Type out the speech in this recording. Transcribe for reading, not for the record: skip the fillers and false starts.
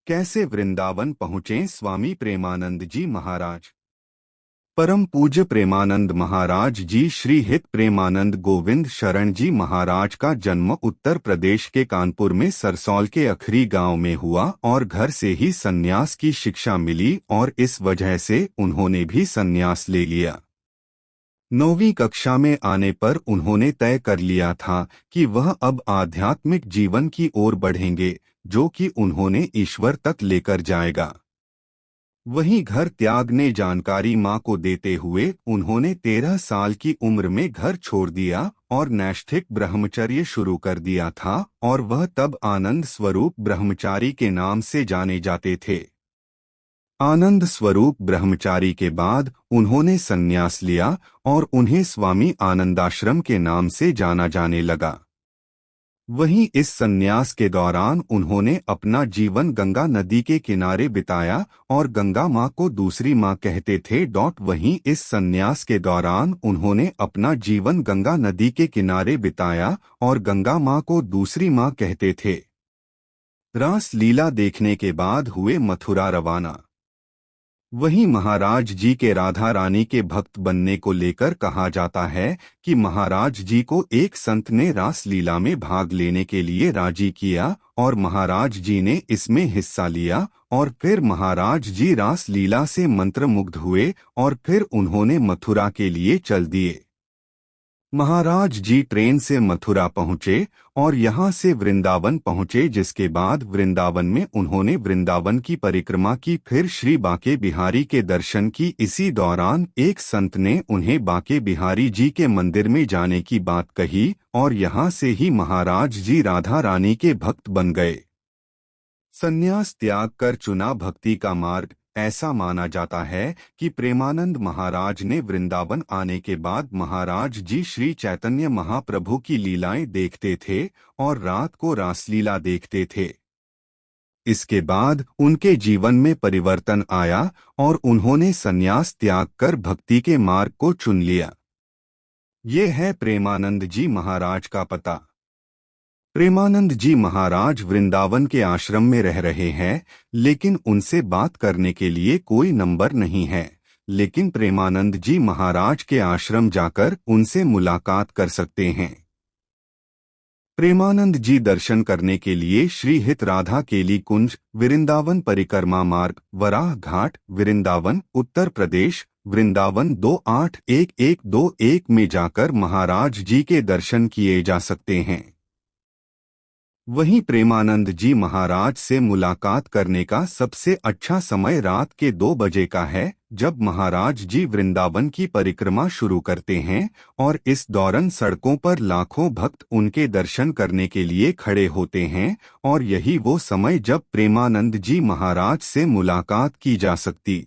कैसे वृंदावन पहुँचे स्वामी प्रेमानंद जी महाराज। परम पूज्य प्रेमानंद महाराज जी श्री हित प्रेमानंद गोविंद शरण जी महाराज का जन्म उत्तर प्रदेश के कानपुर में सरसौल के अखरी गांव में हुआ और घर से ही सन्यास की शिक्षा मिली और इस वजह से उन्होंने भी सन्यास ले लिया। 9वीं कक्षा में आने पर उन्होंने तय कर लिया था कि वह अब आध्यात्मिक जीवन की ओर बढ़ेंगे, जो कि उन्होंने ईश्वर तक लेकर जाएगा। वहीं घर त्यागने जानकारी मां को देते हुए उन्होंने 13 साल की उम्र में घर छोड़ दिया और नैष्ठिक ब्रह्मचर्य शुरू कर दिया था और वह तब आनंद स्वरूप ब्रह्मचारी के नाम से जाने जाते थे। आनंद स्वरूप ब्रह्मचारी के बाद उन्होंने संन्यास लिया और उन्हें स्वामी आनंदाश्रम के नाम से जाना जाने लगा। वहीं इस संन्यास के दौरान उन्होंने अपना जीवन गंगा नदी के किनारे बिताया और गंगा मां को दूसरी मां कहते थे। वहीं इस संन्यास के दौरान उन्होंने अपना जीवन गंगा नदी के किनारे बिताया और गंगा मां को दूसरी मां कहते थे। रास लीला देखने के बाद हुए मथुरा रवाना। वहीं महाराज जी के राधा रानी के भक्त बनने को लेकर कहा जाता है कि महाराज जी को एक संत ने रास लीला में भाग लेने के लिए राजी किया और महाराज जी ने इसमें हिस्सा लिया और फिर महाराज जी रास लीला से मंत्रमुग्ध हुए और फिर उन्होंने मथुरा के लिए चल दिए। महाराज जी ट्रेन से मथुरा पहुंचे और यहां से वृंदावन पहुंचे, जिसके बाद वृंदावन में उन्होंने वृंदावन की परिक्रमा की। फिर श्री बांके बिहारी के दर्शन की। इसी दौरान एक संत ने उन्हें बांके बिहारी जी के मंदिर में जाने की बात कही और यहां से ही महाराज जी राधा रानी के भक्त बन गए। संन्यास त्याग कर चुना भक्ति का मार्ग। ऐसा माना जाता है कि प्रेमानंद महाराज ने वृंदावन आने के बाद महाराज जी श्री चैतन्य महाप्रभु की लीलाएं देखते थे और रात को रासलीला देखते थे। इसके बाद उनके जीवन में परिवर्तन आया और उन्होंने संन्यास त्याग कर भक्ति के मार्ग को चुन लिया। ये है प्रेमानंद जी महाराज का पता। प्रेमानंद जी महाराज वृंदावन के आश्रम में रह रहे हैं, लेकिन उनसे बात करने के लिए कोई नंबर नहीं है। लेकिन प्रेमानंद जी महाराज के आश्रम जाकर उनसे मुलाकात कर सकते हैं। प्रेमानंद जी दर्शन करने के लिए श्री हित राधा केली कुंज, वृंदावन परिक्रमा मार्ग, वराह घाट, वृंदावन, उत्तर प्रदेश, वृंदावन 281121 में जाकर महाराज जी के दर्शन किए जा सकते हैं। वहीं प्रेमानंद जी महाराज से मुलाकात करने का सबसे अच्छा समय रात के 2 बजे का है, जब महाराज जी वृंदावन की परिक्रमा शुरू करते हैं और इस दौरान सड़कों पर लाखों भक्त उनके दर्शन करने के लिए खड़े होते हैं और यही वो समय जब प्रेमानंद जी महाराज से मुलाकात की जा सकती।